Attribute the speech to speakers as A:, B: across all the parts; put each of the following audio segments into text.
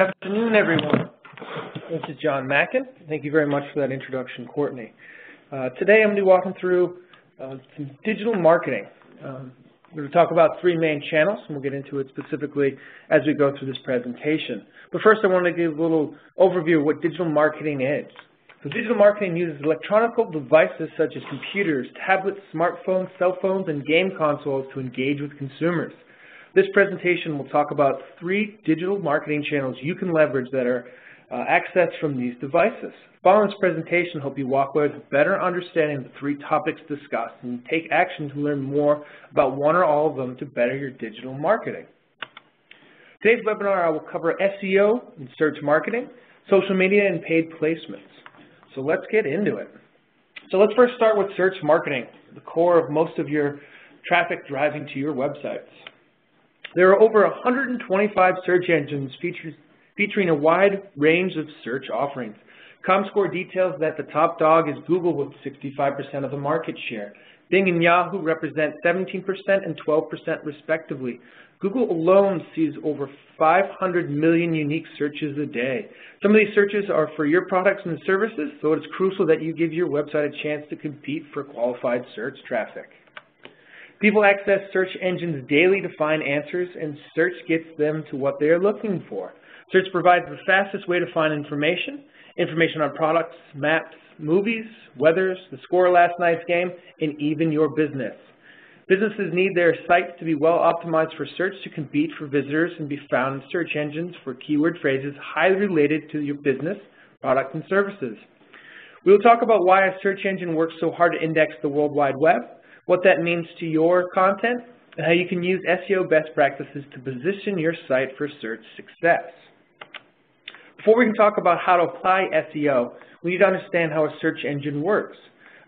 A: Good afternoon, everyone. This is John Mackin. Thank you very much for that introduction, Courtney. Today I'm going to be walking through some digital marketing. We're going to talk about three main channels, and we'll get into it specifically as we go through this presentation. But first, I want to give a little overview of what digital marketing is. So digital marketing uses electronic devices such as computers, tablets, smartphones, cell phones, and game consoles to engage with consumers. This presentation will talk about three digital marketing channels you can leverage that are accessed from these devices. Following this presentation, I hope you walk away with a better understanding of the three topics discussed and take action to learn more about one or all of them to better your digital marketing. Today's webinar, I will cover SEO and search marketing, social media, and paid placements. So let's get into it. So let's first start with search marketing, the core of most of your traffic driving to your websites. There are over 125 search engines featuring a wide range of search offerings. ComScore details that the top dog is Google with 65% of the market share. Bing and Yahoo represent 17% and 12% respectively. Google alone sees over 500 million unique searches a day. Some of these searches are for your products and services, so it's crucial that you give your website a chance to compete for qualified search traffic. People access search engines daily to find answers, and search gets them to what they are looking for. Search provides the fastest way to find information on products, maps, movies, weathers, the score of last night's game, and even your business. Businesses need their sites to be well optimized for search to compete for visitors and be found in search engines for keyword phrases highly related to your business, product, and services. We will talk about why a search engine works so hard to index the World Wide Web, what that means to your content, and how you can use SEO best practices to position your site for search success. Before we can talk about how to apply SEO, we need to understand how a search engine works.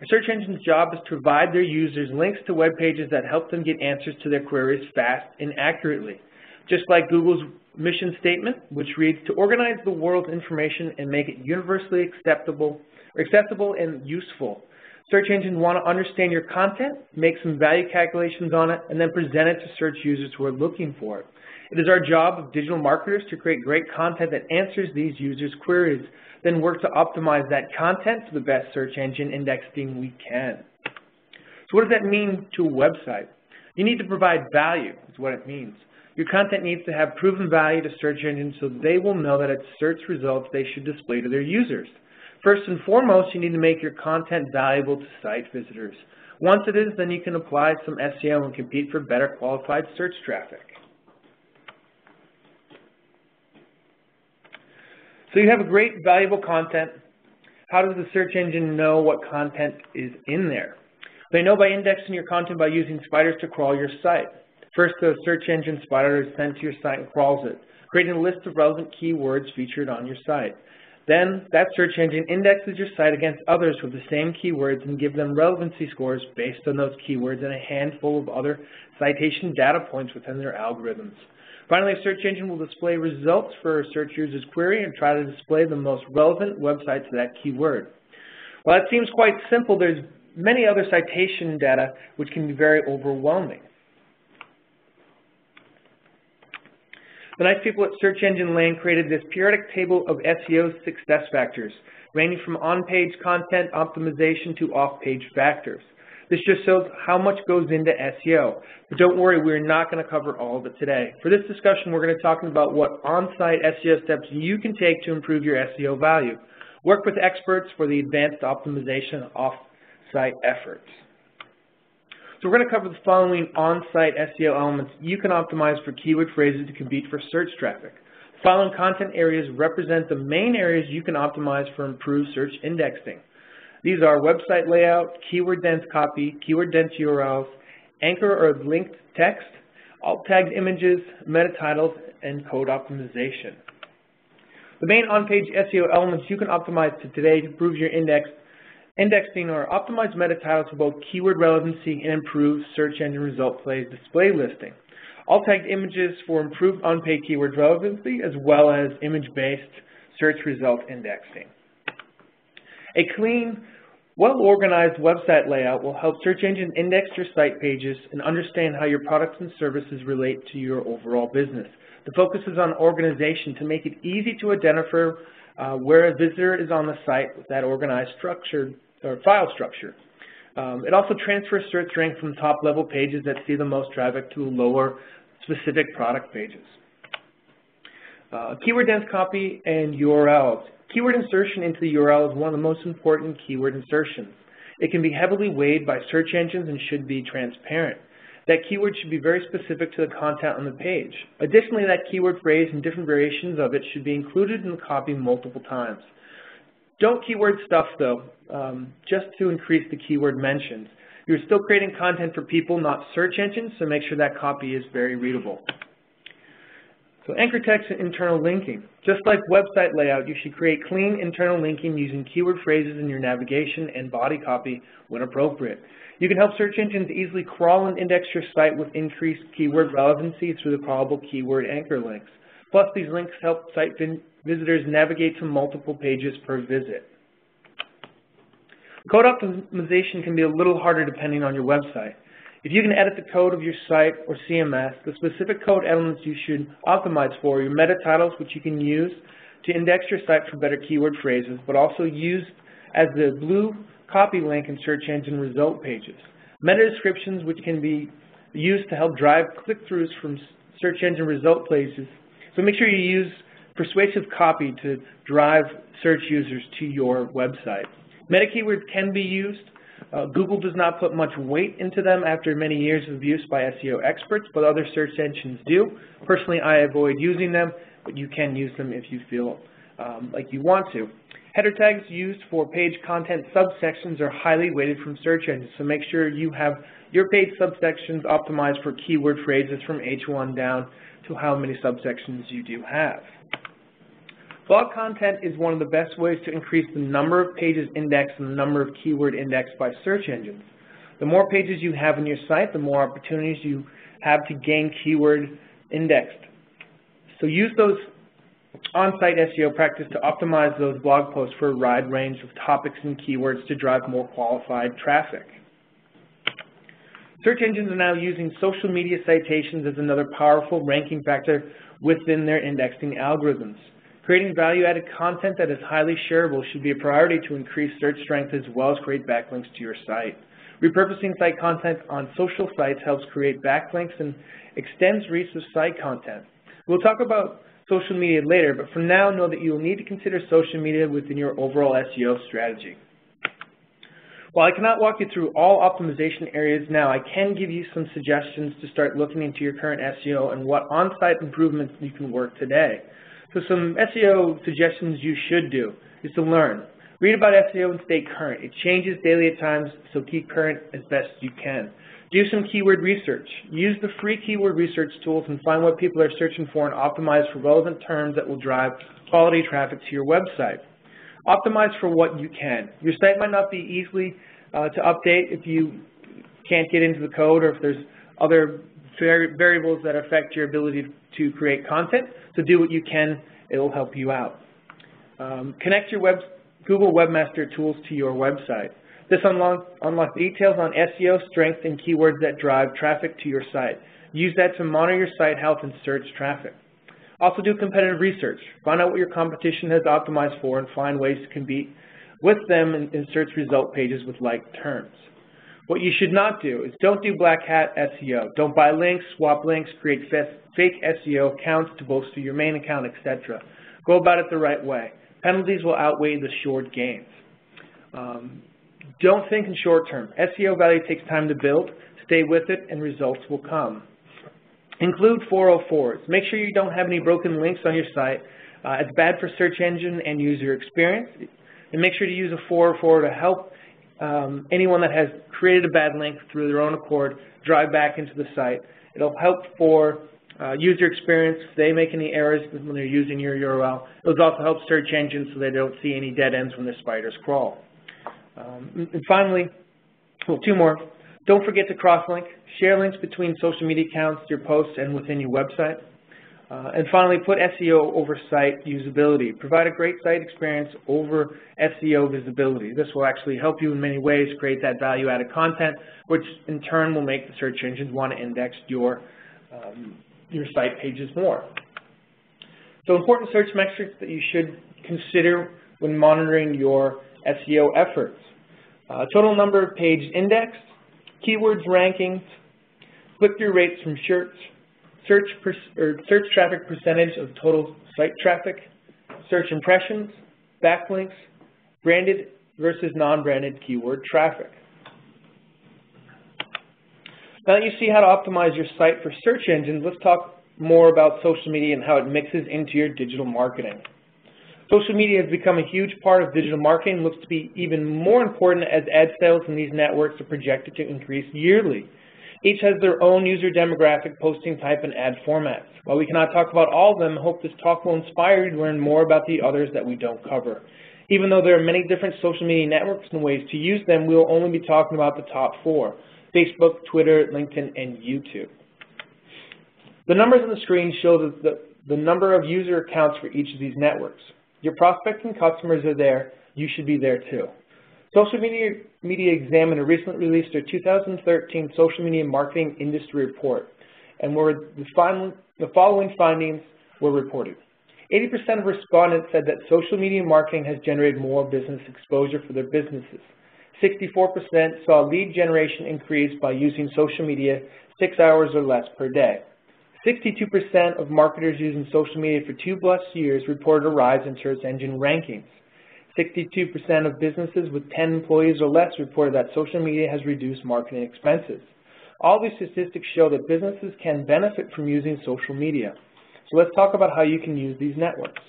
A: A search engine's job is to provide their users links to web pages that help them get answers to their queries fast and accurately. Just like Google's mission statement, which reads, to organize the world's information and make it universally accessible and useful. Search engines want to understand your content, make some value calculations on it, and then present it to search users who are looking for it. It is our job of digital marketers to create great content that answers these users' queries, then work to optimize that content to the best search engine indexing we can. So what does that mean to a website? You need to provide value, is what it means. Your content needs to have proven value to search engines so they will know that it's search results they should display to their users. First and foremost, you need to make your content valuable to site visitors. Once it is, then you can apply some SEO and compete for better qualified search traffic. So you have a great, valuable content. How does the search engine know what content is in there? They know by indexing your content by using spiders to crawl your site. First, the search engine spider is sent to your site and crawls it, creating a list of relevant keywords featured on your site. Then, that search engine indexes your site against others with the same keywords and gives them relevancy scores based on those keywords and a handful of other citation data points within their algorithms. Finally, a search engine will display results for a search user's query and try to display the most relevant website to that keyword. While that seems quite simple, there's many other citation data which can be very overwhelming. The nice people at Search Engine Land created this periodic table of SEO success factors, ranging from on-page content optimization to off-page factors. This just shows how much goes into SEO. But don't worry, we're not going to cover all of it today. For this discussion, we're going to talk about what on-site SEO steps you can take to improve your SEO value. Work with experts for the advanced optimization of off-site efforts. So we're going to cover the following on-site SEO elements you can optimize for keyword phrases to compete for search traffic. The following content areas represent the main areas you can optimize for improved search indexing. These are website layout, keyword-dense copy, keyword-dense URLs, anchor or linked text, alt-tagged images, meta titles, and code optimization. The main on-page SEO elements you can optimize to today to improve your indexing or optimized meta titles for both keyword relevancy and improved search engine result display listing. Alt-tagged images for improved on-page keyword relevancy as well as image-based search result indexing. A clean, well-organized website layout will help search engines index your site pages and understand how your products and services relate to your overall business. The focus is on organization to make it easy to identify where a visitor is on the site with that organized structure or file structure. It also transfers search rank from top-level pages that see the most traffic to lower specific product pages. Keyword dense copy and URLs. Keyword insertion into the URL is one of the most important keyword insertions. It can be heavily weighed by search engines and should be transparent. That keyword should be very specific to the content on the page. Additionally, that keyword phrase and different variations of it should be included in the copy multiple times. Don't keyword stuff though, just to increase the keyword mentions. You're still creating content for people, not search engines, so make sure that copy is very readable. So anchor text and internal linking. Just like website layout, you should create clean internal linking using keyword phrases in your navigation and body copy when appropriate. You can help search engines easily crawl and index your site with increased keyword relevancy through the crawlable keyword anchor links. Plus, these links help site visitors navigate to multiple pages per visit. Code optimization can be a little harder depending on your website. If you can edit the code of your site or CMS, the specific code elements you should optimize for are your meta titles, which you can use to index your site for better keyword phrases, but also use as the blue copy link in search engine result pages. Meta descriptions, which can be used to help drive click-throughs from search engine result pages. So make sure you use persuasive copy to drive search users to your website. Meta keywords can be used. Google does not put much weight into them after many years of use by SEO experts, but other search engines do. Personally, I avoid using them, but you can use them if you feel like you want to. Header tags used for page content subsections are highly weighted from search engines, so make sure you have your page subsections optimized for keyword phrases from H1 down to how many subsections you do have. Blog content is one of the best ways to increase the number of pages indexed and the number of keyword indexed by search engines. The more pages you have on your site, the more opportunities you have to gain keyword indexed. So use those on-site SEO practice to optimize those blog posts for a wide range of topics and keywords to drive more qualified traffic. Search engines are now using social media citations as another powerful ranking factor within their indexing algorithms. Creating value-added content that is highly shareable should be a priority to increase search strength as well as create backlinks to your site. Repurposing site content on social sites helps create backlinks and extends reach of site content. We'll talk about social media later, but for now, know that you will need to consider social media within your overall SEO strategy. While I cannot walk you through all optimization areas now, I can give you some suggestions to start looking into your current SEO and what on-site improvements you can work today. So some SEO suggestions you should do is to learn. Read about SEO and stay current. It changes daily at times, so keep current as best you can. Do some keyword research. Use the free keyword research tools and find what people are searching for and optimize for relevant terms that will drive quality traffic to your website. Optimize for what you can. Your site might not be easily to update if you can't get into the code or if there's other variables that affect your ability to create content. So do what you can. It will help you out. Connect your Google Webmaster Tools to your website. This unlocks details on SEO strength and keywords that drive traffic to your site. Use that to monitor your site health and search traffic. Also do competitive research. Find out what your competition has optimized for and find ways to compete with them in search result pages with like terms. What you should not do is don't do black hat SEO. Don't buy links, swap links, create fake SEO accounts to bolster your main account, etc. Go about it the right way. Penalties will outweigh the short gains. Don't think in short term. SEO value takes time to build. Stay with it and results will come. Include 404s. Make sure you don't have any broken links on your site. It's bad for search engine and user experience. And make sure to use a 404 to help anyone that has created a bad link through their own accord drive back into the site. It'll help for user experience if they make any errors when they're using your URL. It'll also help search engines so they don't see any dead ends when the spiders crawl. And finally, well, two more. Don't forget to cross-link. Share links between social media accounts, your posts, and within your website. And finally, put SEO over site usability. Provide a great site experience over SEO visibility. This will actually help you in many ways create that value-added content, which in turn will make the search engines want to index your site pages more. So important search metrics that you should consider when monitoring your SEO efforts. Total number of pages indexed, keywords rankings, click-through rates from search traffic percentage of total site traffic, search impressions, backlinks, branded versus non-branded keyword traffic. Now that you see how to optimize your site for search engines, let's talk more about social media and how it mixes into your digital marketing. Social media has become a huge part of digital marketing and looks to be even more important as ad sales in these networks are projected to increase yearly. Each has their own user demographic, posting type, and ad formats. While we cannot talk about all of them, I hope this talk will inspire you to learn more about the others that we don't cover. Even though there are many different social media networks and ways to use them, we will only be talking about the top 4: Facebook, Twitter, LinkedIn, and YouTube. The numbers on the screen show the number of user accounts for each of these networks. Your prospects and customers are there. You should be there too. Social Media Examiner recently released their 2013 Social Media Marketing Industry Report, and the following findings were reported. 80% of respondents said that social media marketing has generated more business exposure for their businesses. 64% saw lead generation increase by using social media 6 hours or less per day. 62% of marketers using social media for 2+ years reported a rise in search engine rankings. 62% of businesses with 10 employees or less reported that social media has reduced marketing expenses. All these statistics show that businesses can benefit from using social media. So let's talk about how you can use these networks.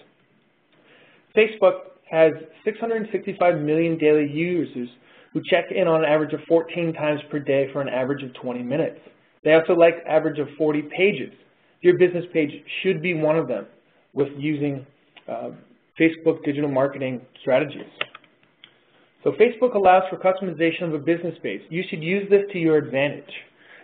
A: Facebook has 665 million daily users who check in on an average of 14 times per day for an average of 20 minutes. They also like an average of 40 pages. Your business page should be one of them with using Facebook digital marketing strategies. So Facebook allows for customization of a business page. You should use this to your advantage.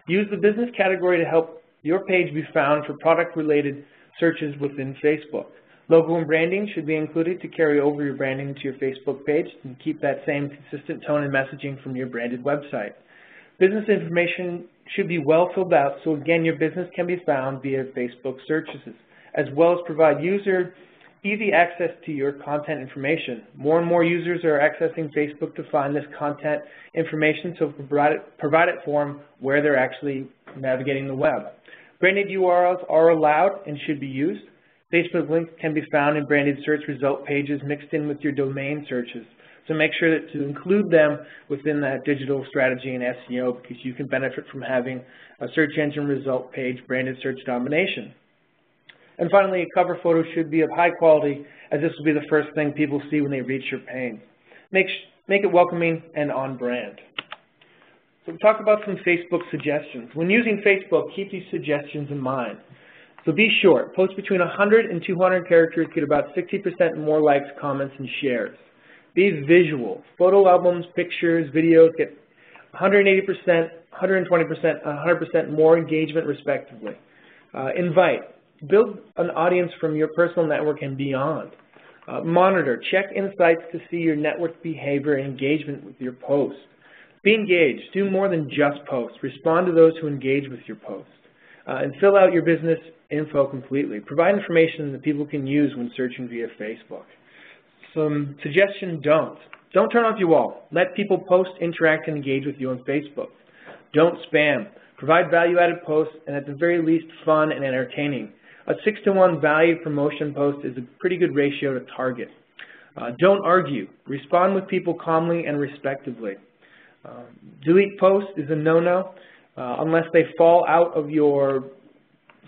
A: Use the business category to help your page be found for product-related searches within Facebook. Logo and branding should be included to carry over your branding to your Facebook page and keep that same consistent tone and messaging from your branded website. Business information should be well filled out so again your business can be found via Facebook searches, as well as provide user easy access to your content information. More and more users are accessing Facebook to find this content information, so provide it for them where they're actually navigating the web. Branded URLs are allowed and should be used. Facebook links can be found in branded search result pages mixed in with your domain searches. So make sure that to include them within that digital strategy and SEO because you can benefit from having a search engine result page branded search domination. And finally, a cover photo should be of high quality as this will be the first thing people see when they reach your page. Make it welcoming and on brand. So we'll talk about some Facebook suggestions. When using Facebook, keep these suggestions in mind. So be short. Post between 100 and 200 characters get about 60% more likes, comments, and shares. Be visual. Photo albums, pictures, videos get 180%, 120%, 100% more engagement respectively. Invite. Build an audience from your personal network and beyond. Monitor. Check insights to see your network behavior and engagement with your post. Be engaged. Do more than just post. Respond to those who engage with your post. And fill out your business info completely. Provide information that people can use when searching via Facebook. Some suggestion don'ts. Don't turn off your wall. Let people post, interact, and engage with you on Facebook. Don't spam. Provide value-added posts and at the very least fun and entertaining. A 6-to-1 value promotion post is a pretty good ratio to target. Don't argue. Respond with people calmly and respectively. Delete posts is a no-no unless they fall out of your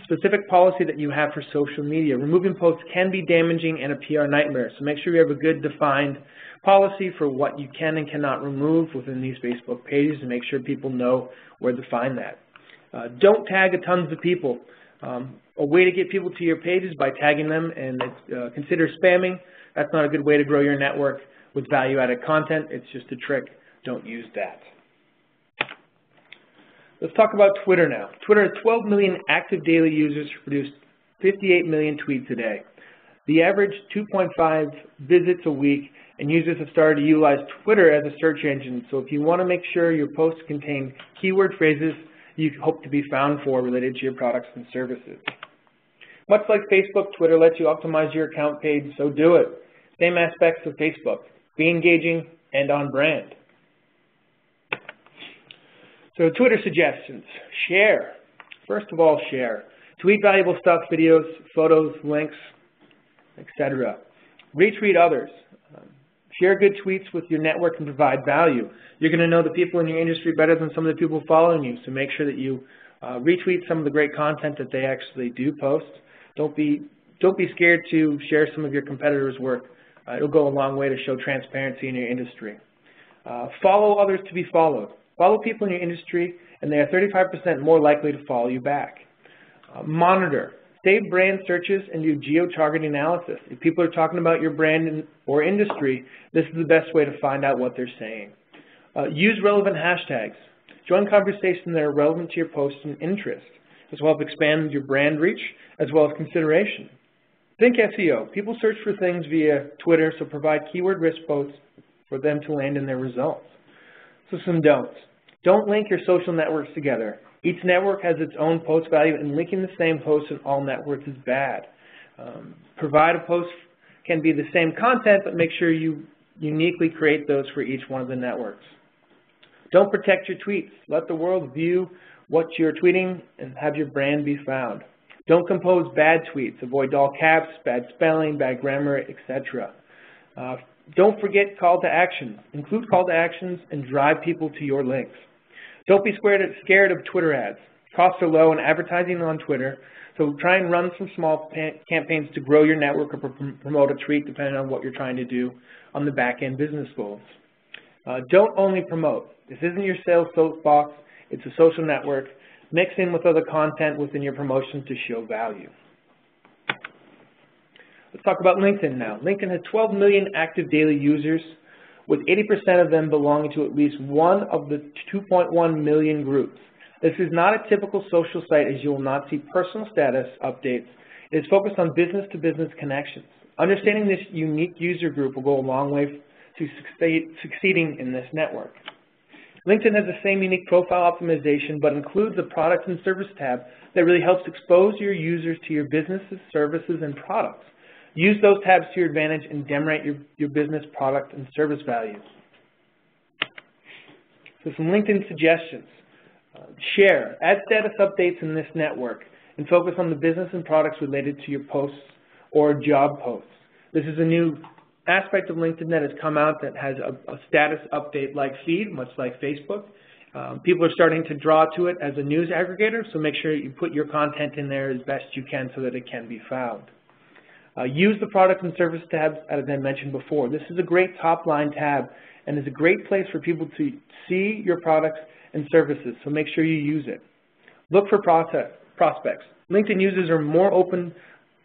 A: specific policy that you have for social media. Removing posts can be damaging and a PR nightmare, so make sure you have a good defined policy for what you can and cannot remove within these Facebook pages and make sure people know where to find that. Don't tag tons of people. A way to get people to your page is by tagging them and consider spamming. That's not a good way to grow your network with value-added content. It's just a trick. Don't use that. Let's talk about Twitter now. Twitter has 12 million active daily users who produce 58 million tweets a day. The average 2.5 visits a week, and users have started to utilize Twitter as a search engine. So if you want to make sure your posts contain keyword phrases you hope to be found for related to your products and services. Much like Facebook, Twitter lets you optimize your account page, so do it. Same aspects of Facebook. Be engaging and on brand. So Twitter suggestions. Share. First of all, share. Tweet valuable stuff, videos, photos, links, etc. Retweet others. Share good tweets with your network and provide value. You're going to know the people in your industry better than some of the people following you, so make sure that you retweet some of the great content that they actually do post. Don't be scared to share some of your competitors' work. It'll go a long way to show transparency in your industry. Follow others to be followed. Follow people in your industry, and they are 35% more likely to follow you back. Monitor. Save brand searches and do geo-targeting analysis. If people are talking about your brand or industry, this is the best way to find out what they're saying. Use relevant hashtags. Join conversations that are relevant to your post and interest. This will help expand your brand reach as well as consideration. Think SEO. People search for things via Twitter, so provide keyword-rich posts for them to land in their results. So some don'ts. Don't link your social networks together. Each network has its own post value, and linking the same post in all networks is bad. Provide a post can be the same content, but make sure you uniquely create those for each one of the networks. Don't protect your tweets. Let the world view what you're tweeting and have your brand be found. Don't compose bad tweets. Avoid all caps, bad spelling, bad grammar, etc. Don't forget call to action. Include call to actions and drive people to your links. Don't be scared of Twitter ads. Costs are low in advertising on Twitter, so try and run some small campaigns to grow your network or promote a tweet depending on what you're trying to do on the back-end business goals. Don't only promote. This isn't your sales soapbox. It's a social network. Mix in with other content within your promotion to show value. Let's talk about LinkedIn now. LinkedIn has 12 million active daily users, with 80% of them belonging to at least one of the 2.1 million groups. This is not a typical social site, as you will not see personal status updates. It is focused on business-to-business connections. Understanding this unique user group will go a long way to succeeding in this network. LinkedIn has the same unique profile optimization, but includes a product and service tab that really helps expose your users to your businesses, services, and products. Use those tabs to your advantage and demonstrate your business product and service values. So some LinkedIn suggestions. Share. Add status updates in this network and focus on the business and products related to your posts or job posts. This is a new aspect of LinkedIn that has come out that has a status update like feed, much like Facebook. People are starting to draw to it as a news aggregator, so make sure you put your content in there as best you can so that it can be found. Use the product and service tabs as I mentioned before. This is a great top-line tab and is a great place for people to see your products and services, so make sure you use it. Look for prospects. LinkedIn users are more open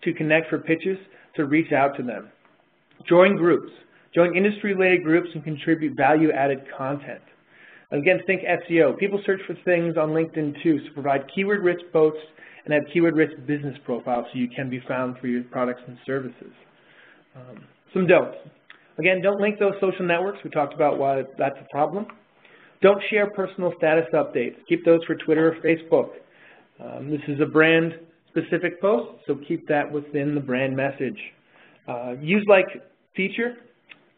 A: to connect for pitches, so reach out to them. Join groups. Join industry-related groups and contribute value-added content. Again, think SEO. People search for things on LinkedIn too, so provide keyword-rich posts and have keyword-rich business profiles so you can be found for your products and services. Some don'ts. Again, don't link those social networks. We talked about why that's a problem. Don't share personal status updates. Keep those for Twitter or Facebook. This is a brand-specific post, so keep that within the brand message. Use like feature,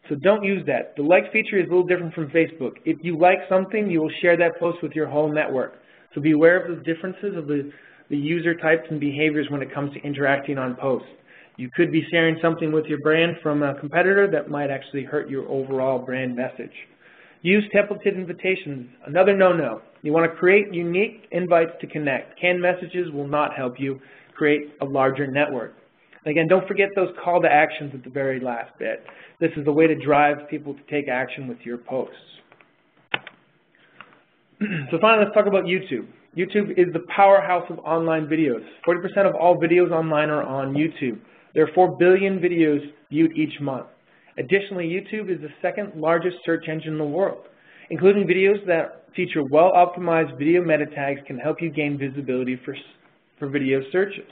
A: so don't use that. The like feature is a little different from Facebook. If you like something, you will share that post with your whole network. So be aware of the differences of the user types and behaviors when it comes to interacting on posts. You could be sharing something with your brand from a competitor that might actually hurt your overall brand message. Use templated invitations, another no-no. You want to create unique invites to connect. Canned messages will not help you create a larger network. Again, don't forget those call to actions at the very last bit. This is a way to drive people to take action with your posts. So finally, let's talk about YouTube. YouTube is the powerhouse of online videos. 40% of all videos online are on YouTube. There are 4 billion videos viewed each month. Additionally, YouTube is the second largest search engine in the world. Including videos that feature well-optimized video meta tags can help you gain visibility for video searches.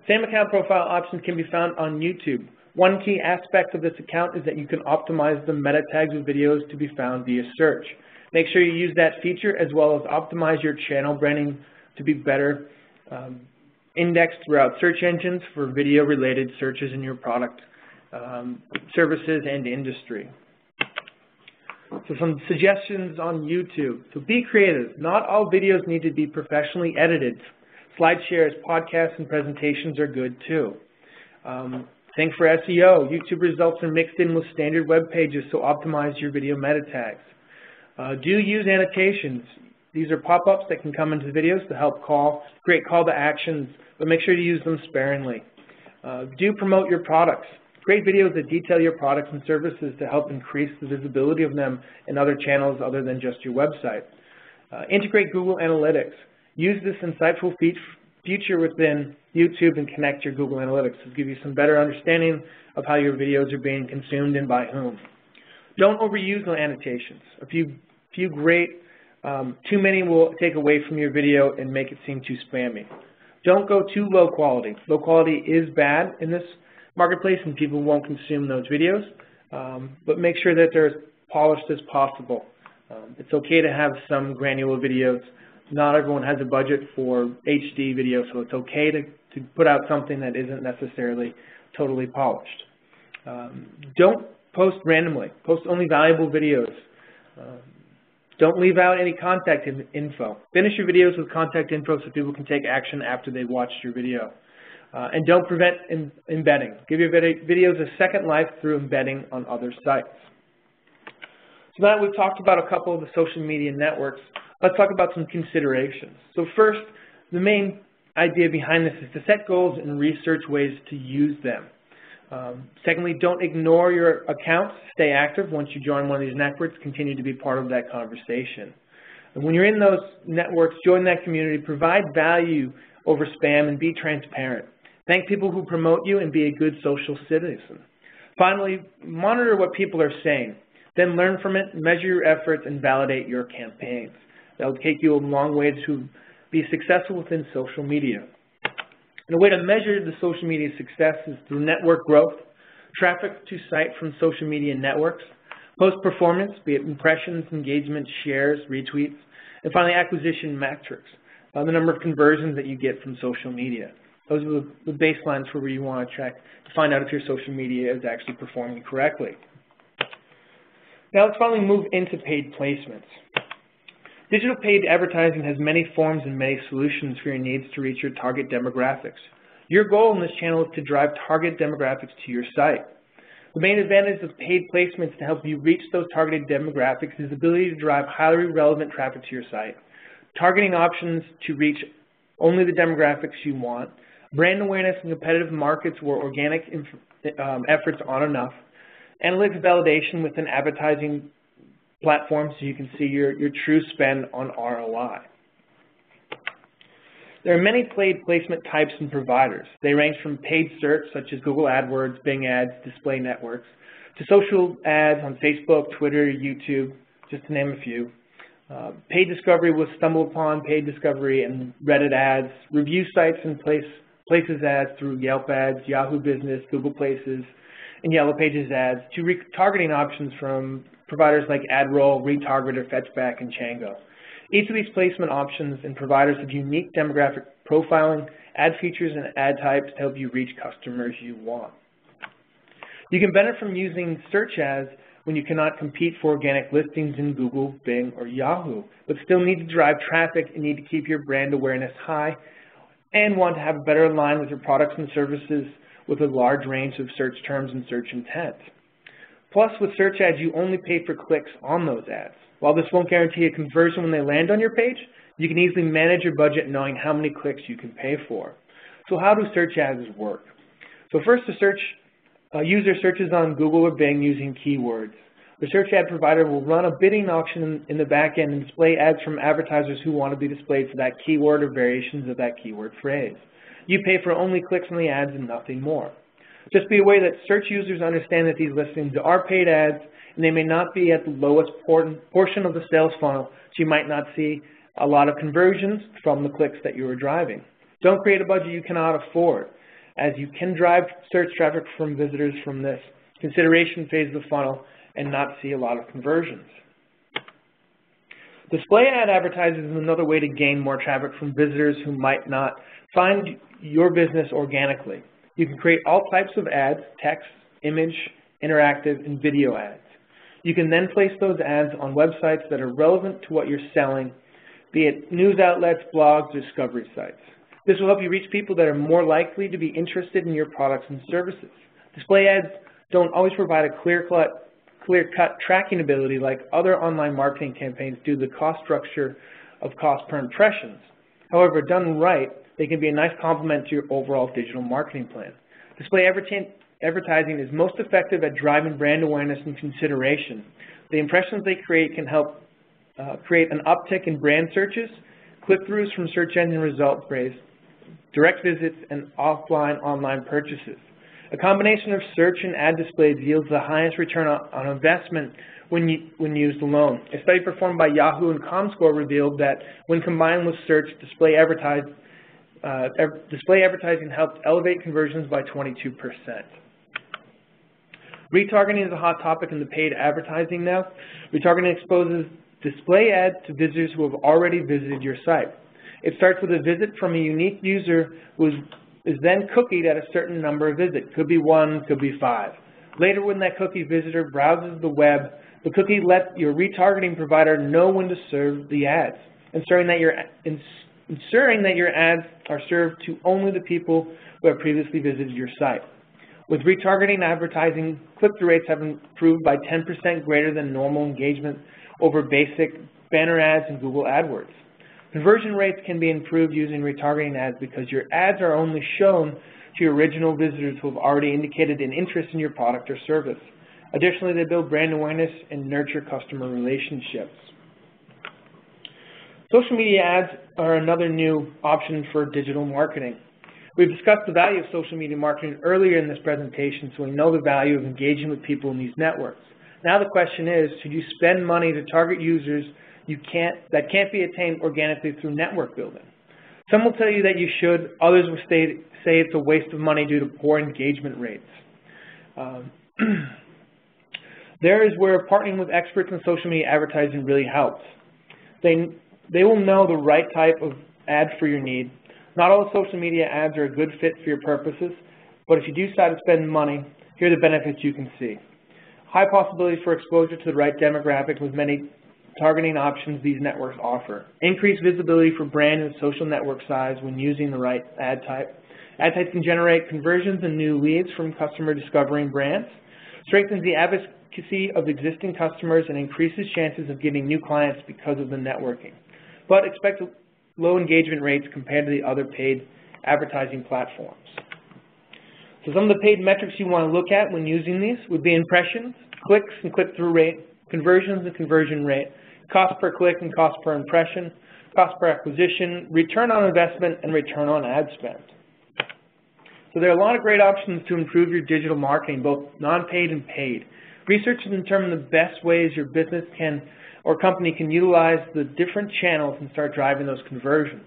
A: Same account profile options can be found on YouTube. One key aspect of this account is that you can optimize the meta tags of videos to be found via search. Make sure you use that feature as well as optimize your channel branding to be better indexed throughout search engines for video-related searches in your product, services, and industry. So some suggestions on YouTube. So be creative. Not all videos need to be professionally edited. Slide shares, podcasts, and presentations are good too. Think for SEO. YouTube results are mixed in with standard web pages, so optimize your video meta tags. Do use annotations. These are pop-ups that can come into videos to help create call to actions, but make sure to use them sparingly. Do promote your products. Create videos that detail your products and services to help increase the visibility of them in other channels other than just your website. Integrate Google Analytics. Use this insightful feature within YouTube and connect your Google Analytics to give you some better understanding of how your videos are being consumed and by whom. Don't overuse the annotations. A few great, too many will take away from your video and make it seem too spammy. Don't go too low quality. Low quality is bad in this marketplace and people won't consume those videos, but make sure that they're as polished as possible. It's okay to have some granular videos. Not everyone has a budget for HD video, so it's okay to put out something that isn't necessarily totally polished. Don't post randomly. Post only valuable videos. Don't leave out any contact info. Finish your videos with contact info so people can take action after they've watched your video. And don't prevent embedding. Give your videos a second life through embedding on other sites. So now that we've talked about a couple of the social media networks, let's talk about some considerations. So first, the main idea behind this is to set goals and research ways to use them. Secondly, don't ignore your accounts. Stay active. Once you join one of these networks, continue to be part of that conversation. And when you're in those networks, join that community, provide value over spam, and be transparent. Thank people who promote you and be a good social citizen. Finally, monitor what people are saying. Then learn from it, measure your efforts, and validate your campaigns. That will take you a long way to be successful within social media. And a way to measure the social media success is through network growth, traffic to site from social media networks, post performance, be it impressions, engagement, shares, retweets, and finally acquisition metrics, the number of conversions that you get from social media. Those are the baselines for where you want to check to find out if your social media is actually performing correctly. Now let's finally move into paid placements. Digital paid advertising has many forms and many solutions for your needs to reach your target demographics. Your goal in this channel is to drive target demographics to your site. The main advantage of paid placements to help you reach those targeted demographics is the ability to drive highly relevant traffic to your site, targeting options to reach only the demographics you want, brand awareness in competitive markets where organic efforts aren't enough, analytics validation within advertising platforms so you can see your true spend on ROI. There are many paid placement types and providers. They range from paid search, such as Google AdWords, Bing Ads, display networks, to social ads on Facebook, Twitter, YouTube, just to name a few. Paid discovery was StumbleUpon, paid discovery, and Reddit ads, review sites and places ads through Yelp ads, Yahoo Business, Google Places, and Yellow Pages ads, to retargeting options from providers like AdRoll, Retargeter, Fetchback, and Chango. Each of these placement options and providers have unique demographic profiling, ad features, and ad types to help you reach customers you want. You can benefit from using search ads when you cannot compete for organic listings in Google, Bing, or Yahoo, but still need to drive traffic and need to keep your brand awareness high and want to have a better align with your products and services with a large range of search terms and search intent. Plus, with search ads, you only pay for clicks on those ads. While this won't guarantee a conversion when they land on your page, you can easily manage your budget knowing how many clicks you can pay for. So how do search ads work? So first, the user searches on Google or Bing using keywords. The search ad provider will run a bidding auction in the back end and display ads from advertisers who want to be displayed for that keyword or variations of that keyword phrase. You pay for only clicks on the ads and nothing more. Just be aware that search users understand that these listings are paid ads and they may not be at the lowest portion of the sales funnel, so you might not see a lot of conversions from the clicks that you are driving. Don't create a budget you cannot afford, as you can drive search traffic from visitors from this consideration phase of the funnel and not see a lot of conversions. Display ad advertising is another way to gain more traffic from visitors who might not find your business organically. You can create all types of ads: text, image, interactive, and video ads. You can then place those ads on websites that are relevant to what you're selling, be it news outlets, blogs, or discovery sites. This will help you reach people that are more likely to be interested in your products and services. Display ads don't always provide a clear-cut tracking ability like other online marketing campaigns due to the cost structure of cost per impressions. However, done right, they can be a nice complement to your overall digital marketing plan. Display advertising is most effective at driving brand awareness and consideration. The impressions they create can help create an uptick in brand searches, click-throughs from search engine result praise, direct visits, and offline online purchases. A combination of search and ad displays yields the highest return on investment when used alone. A study performed by Yahoo and Comscore revealed that when combined with search, display advertising helped elevate conversions by 22%. Retargeting is a hot topic in the paid advertising now. Retargeting exposes display ads to visitors who have already visited your site. It starts with a visit from a unique user who is then cookied at a certain number of visits. Could be 1, could be 5. Later, when that cookie visitor browses the web, the cookie lets your retargeting provider know when to serve the ads, ensuring that your ads are served to only the people who have previously visited your site. With retargeting advertising, click-through rates have improved by 10% greater than normal engagement over basic banner ads and Google AdWords. Conversion rates can be improved using retargeting ads because your ads are only shown to your original visitors who have already indicated an interest in your product or service. Additionally, they build brand awareness and nurture customer relationships. Social media ads are another new option for digital marketing. We've discussed the value of social media marketing earlier in this presentation, so we know the value of engaging with people in these networks. Now the question is, should you spend money to target users that can't be attained organically through network building? Some will tell you that you should, others will say it's a waste of money due to poor engagement rates. There is where partnering with experts in social media advertising really helps. They will know the right type of ad for your need. Not all social media ads are a good fit for your purposes, but if you do decide to spend money, here are the benefits you can see. High possibility for exposure to the right demographic with many targeting options these networks offer. Increased visibility for brand and social network size when using the right ad type. Ad types can generate conversions and new leads from customer discovering brands. Strengthens the advocacy of existing customers and increases chances of getting new clients because of the networking. But expect low engagement rates compared to the other paid advertising platforms. So some of the paid metrics you want to look at when using these would be impressions, clicks and click-through rate, conversions and conversion rate, cost per click and cost per impression, cost per acquisition, return on investment, and return on ad spend. So there are a lot of great options to improve your digital marketing, both non-paid and paid. Research to determine the best ways your business or company can utilize the different channels and start driving those conversions.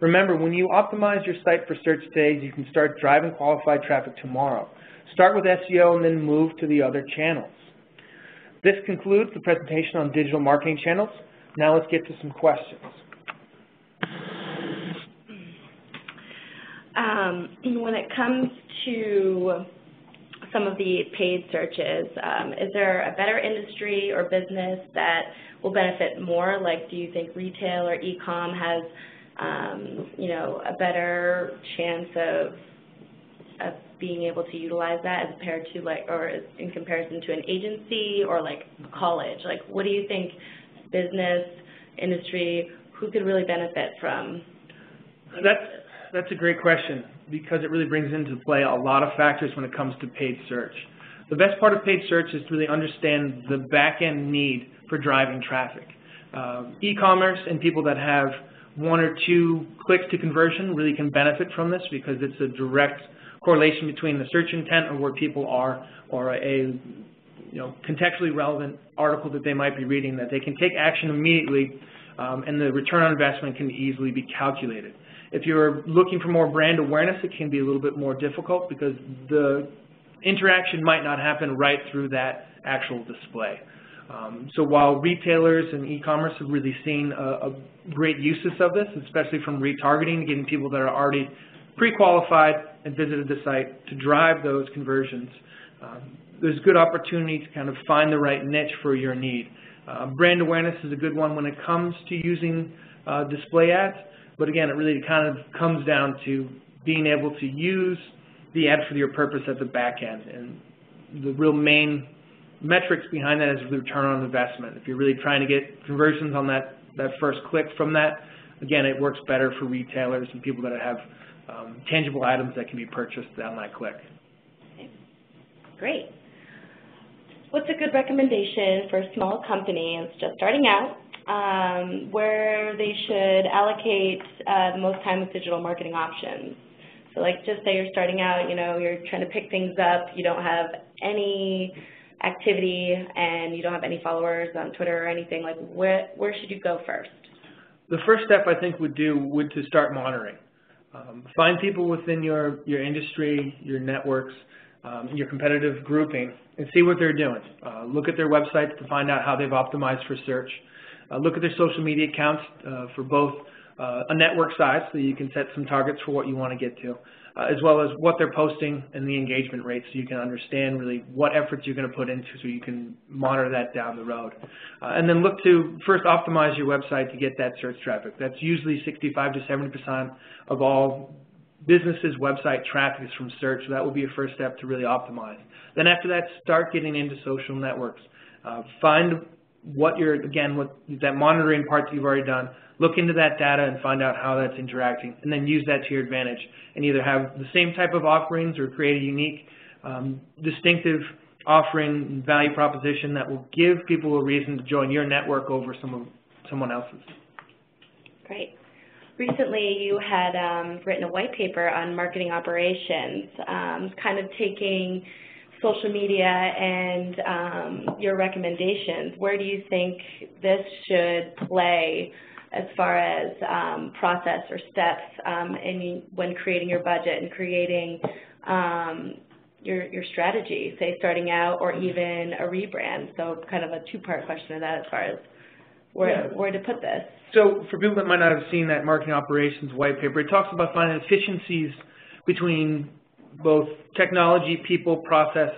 A: Remember, when you optimize your site for search today, you can start driving qualified traffic tomorrow. Start with SEO and then move to the other channels. This concludes the presentation on digital marketing channels. Now let's get to some questions.
B: When it comes to some of the paid searches, is there a better industry or business that will benefit more? Like, do you think retail or e-com has, a better chance of being able to utilize that as compared to or in comparison to an agency or like college? Like, what do you think business, industry, who could really benefit from?
A: That's a great question because it really brings into play a lot of factors when it comes to paid search. The best part of paid search is to really understand the back-end need for driving traffic. E-commerce and people that have 1 or 2 clicks to conversion really can benefit from this because it's a direct correlation between the search intent of where people are or a contextually relevant article that they might be reading that they can take action immediately and the return on investment can easily be calculated. If you're looking for more brand awareness, it can be a little bit more difficult because the interaction might not happen right through that actual display. So while retailers and e-commerce have really seen a great uses of this, especially from retargeting, getting people that are already pre-qualified and visited the site to drive those conversions. There's good opportunity to kind of find the right niche for your need. Brand awareness is a good one when it comes to using display ads, but again, it really kind of comes down to being able to use the ad for your purpose at the back end. And the real main metrics behind that is the return on investment. If you're really trying to get conversions on that first click from that, again, it works better for retailers and people that have tangible items that can be purchased on that click.
B: Okay. Great. What's a good recommendation for a small company that's just starting out where they should allocate the most time with digital marketing options? So like just say you're starting out, you're trying to pick things up, you don't have any activity and you don't have any followers on Twitter or anything, like where should you go first?
A: The first step I think would to start monitoring. Find people within your industry, your networks, your competitive grouping, and see what they're doing. Look at their websites to find out how they've optimized for search. Look at their social media accounts for both a network size, so you can set some targets for what you want to get to, as well as what they're posting and the engagement rate, so you can understand really what efforts you're going to put into so you can monitor that down the road. And then look to first optimize your website to get that search traffic. That's usually 65 to 70% of all businesses' website traffic is from search, so that will be a first step to really optimize. Then after that, start getting into social networks. Find what that monitoring part that you've already done, look into that data and find out how that's interacting, and then use that to your advantage and either have the same type of offerings or create a unique, distinctive offering and value proposition that will give people a reason to join your network over someone else's. Great.
B: Recently, you had written a white paper on marketing operations, kind of taking social media and your recommendations. Where do you think this should play as far as process or steps when creating your budget and creating your strategy, say starting out or even a rebrand? So kind of a two-part question to that as far as where to put this.
A: So for people that might not have seen that marketing operations white paper, it talks about finding efficiencies between both technology, people, process,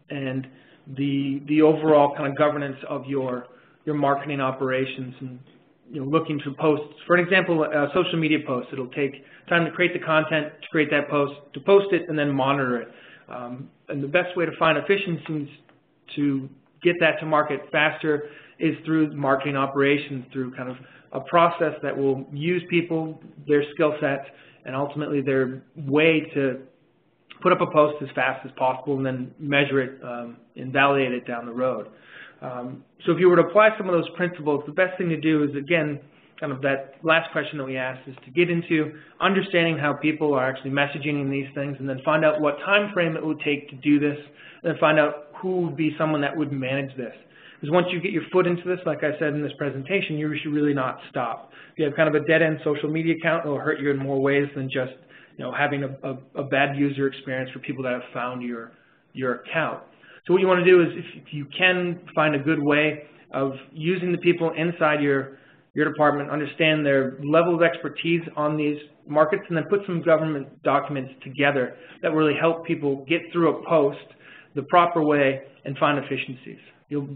A: and the overall kind of governance of your marketing operations, and looking to posts. For an example, a social media post, it'll take time to create the content, to create that post, to post it, and then monitor it. And the best way to find efficiencies to get that to market faster is through marketing operations, through kind of a process that will use people, their skill sets, and ultimately their way to put up a post as fast as possible and then measure it and validate it down the road. So if you were to apply some of those principles, the best thing to do is, again, kind of that last question that we asked, is to get into understanding how people are actually messaging in these things, and then find out what time frame it would take to do this, and then find out who would be someone that would manage this. Because once you get your foot into this, like I said in this presentation, you should really not stop. If you have kind of a dead-end social media account, it will hurt you in more ways than just having a bad user experience for people that have found your account. So what you want to do is, if you can find a good way of using the people inside your department, understand their level of expertise on these markets, and then put some government documents together that really help people get through a post the proper way and find efficiencies. You'll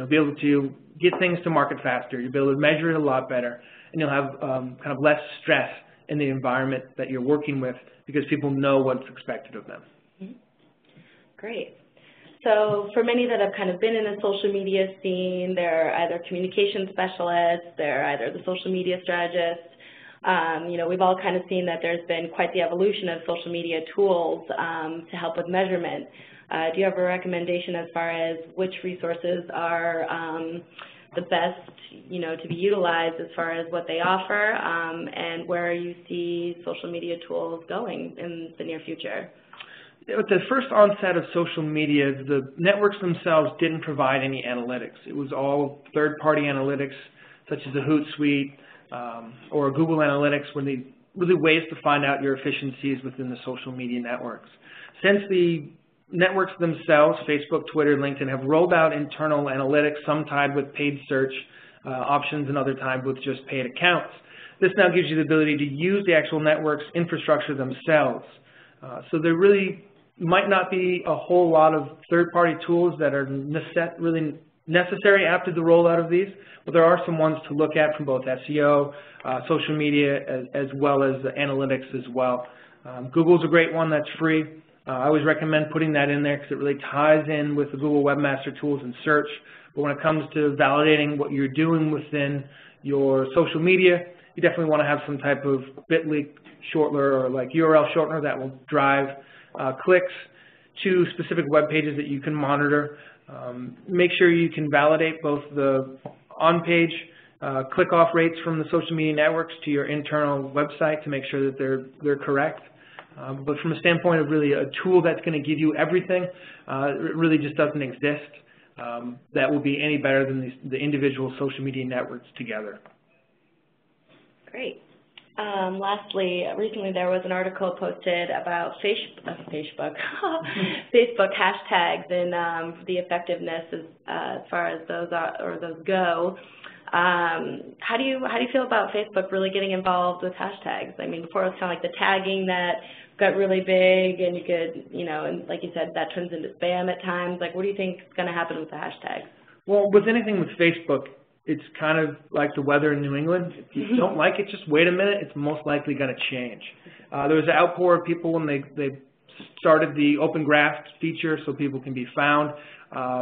A: be able to get things to market faster. You'll be able to measure it a lot better, and you'll have kind of less stress in the environment that you're working with, because people know what's expected of them.
B: Mm-hmm. Great. So for many that have kind of been in the social media scene, they're either communication specialists, they're either the social media strategists. We've all kind of seen that there's been quite the evolution of social media tools to help with measurement. Do you have a recommendation as far as which resources are the best, to be utilized as far as what they offer, and where you see social media tools going in the near future?
A: At the first onset of social media, the networks themselves didn't provide any analytics. It was all third-party analytics, such as the Hootsuite or Google Analytics, were the really ways to find out your efficiencies within the social media networks. Since the networks themselves, Facebook, Twitter, LinkedIn, have rolled out internal analytics, some tied with paid search options and other tied with just paid accounts, this now gives you the ability to use the actual network's infrastructure themselves. So there really might not be a whole lot of third-party tools that are really necessary after the rollout of these, but there are some ones to look at from both SEO, social media, as well as analytics as well. Google's a great one that's free. I always recommend putting that in there because it really ties in with the Google Webmaster Tools and search. But when it comes to validating what you're doing within your social media, you definitely want to have some type of bit.ly shortener or like URL shortener that will drive clicks to specific web pages that you can monitor. Make sure you can validate both the on-page click-off rates from the social media networks to your internal website to make sure that they're correct. But from a standpoint of really a tool that's going to give you everything, it really just doesn't exist that will be any better than the individual social media networks together.
B: Great. Lastly, recently there was an article posted about Facebook hashtags and the effectiveness as far as those go. How do you feel about Facebook really getting involved with hashtags? I mean, before it was kind of like the tagging that got really big, and you could, and like you said, that turns into spam at times. Like, what do you think is going to happen with the hashtags?
A: Well, with anything with Facebook, it's kind of like the weather in New England. If you don't like it, just wait a minute. It's most likely going to change. There was an outpour of people when they started the open graph feature so people can be found.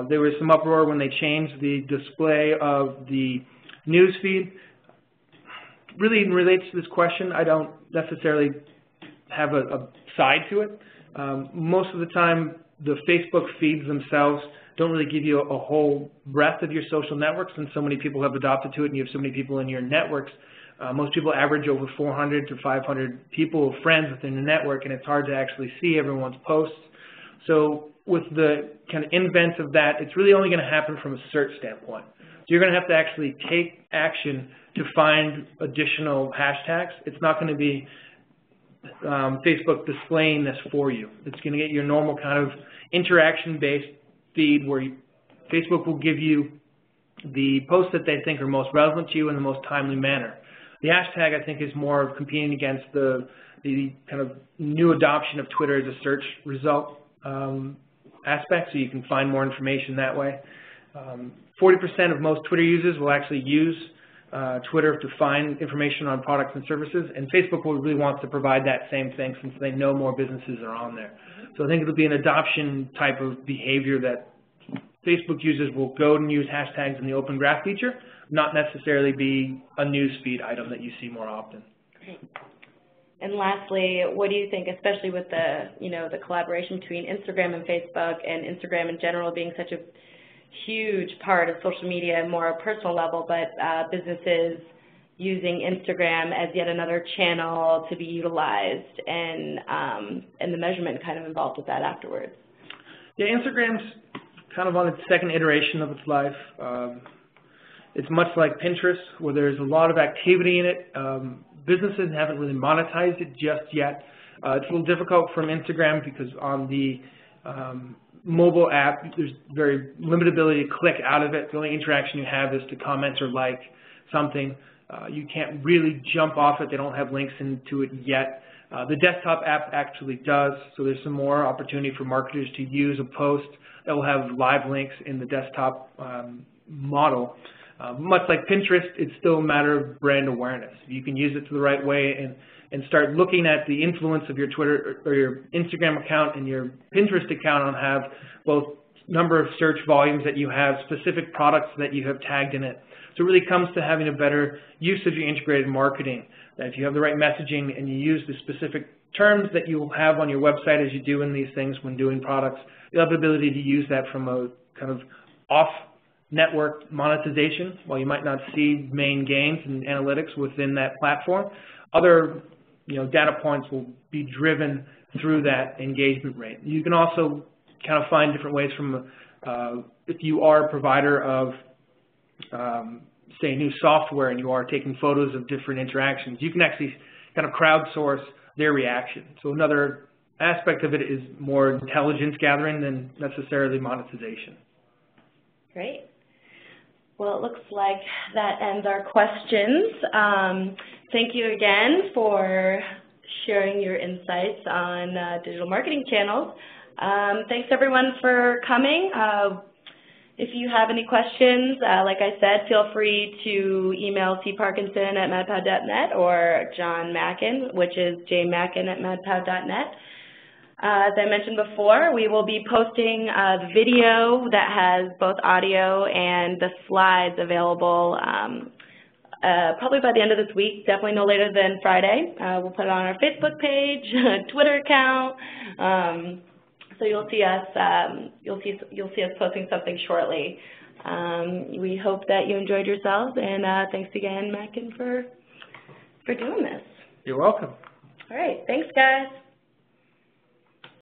A: There was some uproar when they changed the display of the news feed. Really relates to this question. I don't necessarily have a side to it. Most of the time, the Facebook feeds themselves don't really give you a whole breadth of your social networks, and so many people have adopted to it, and you have so many people in your networks. Most people average over 400 to 500 people, friends within the network, and it's hard to actually see everyone's posts. So with the kind of invent of that, it's really only going to happen from a search standpoint. So you're going to have to actually take action to find additional hashtags. It's not going to be Facebook displaying this for you. It's going to get your normal kind of interaction-based feed where Facebook will give you the posts that they think are most relevant to you in the most timely manner. The hashtag, I think, is more of competing against the kind of new adoption of Twitter as a search result aspect, so you can find more information that way. 40% of most Twitter users will actually use Twitter to find information on products and services, and Facebook will really want to provide that same thing since they know more businesses are on there. So I think it'll be an adoption type of behavior that Facebook users will go and use hashtags in the open graph feature, not necessarily be a news feed item that you see more often.
B: Great. And lastly, what do you think, especially with the the collaboration between Instagram and Facebook, and Instagram in general being such a huge part of social media, more a personal level, but businesses using Instagram as yet another channel to be utilized, and the measurement kind of involved with that afterwards?
A: Yeah, Instagram's kind of on its second iteration of its life. It's much like Pinterest, where there's a lot of activity in it. Businesses haven't really monetized it just yet. It's a little difficult from Instagram because on the mobile app, there's very limited ability to click out of it. The only interaction you have is to comment or like something. You can't really jump off it. They don't have links into it yet. The desktop app actually does, so there's some more opportunity for marketers to use a post that will have live links in the desktop model. Much like Pinterest, it's still a matter of brand awareness. You can use it to the right way and start looking at the influence of your Twitter or your Instagram account and your Pinterest account on have both number of search volumes that you have, specific products that you have tagged in it. So it really comes to having a better use of your integrated marketing. That if you have the right messaging and you use the specific terms that you will have on your website as you do in these things when doing products, you'll have the ability to use that from a kind of off-network monetization. While you might not see main gains in analytics within that platform, other data points will be driven through that engagement rate. You can also kind of find different ways from if you are a provider of say new software and you are taking photos of different interactions, you can actually kind of crowdsource their reaction. So another aspect of it is more intelligence gathering than necessarily monetization.
B: Great. Well, it looks like that ends our questions. Thank you again for sharing your insights on digital marketing channels. Thanks everyone for coming. If you have any questions, like I said, feel free to email cparkinson@madpow.net or John Mackin, which is jmackin@madpow.net. As I mentioned before, we will be posting the video that has both audio and the slides available probably by the end of this week, definitely no later than Friday. We'll put it on our Facebook page, Twitter account. So you'll see us posting something shortly. We hope that you enjoyed yourselves, and thanks again, Mackin, for doing this.
A: You're welcome.
B: All right, thanks, guys.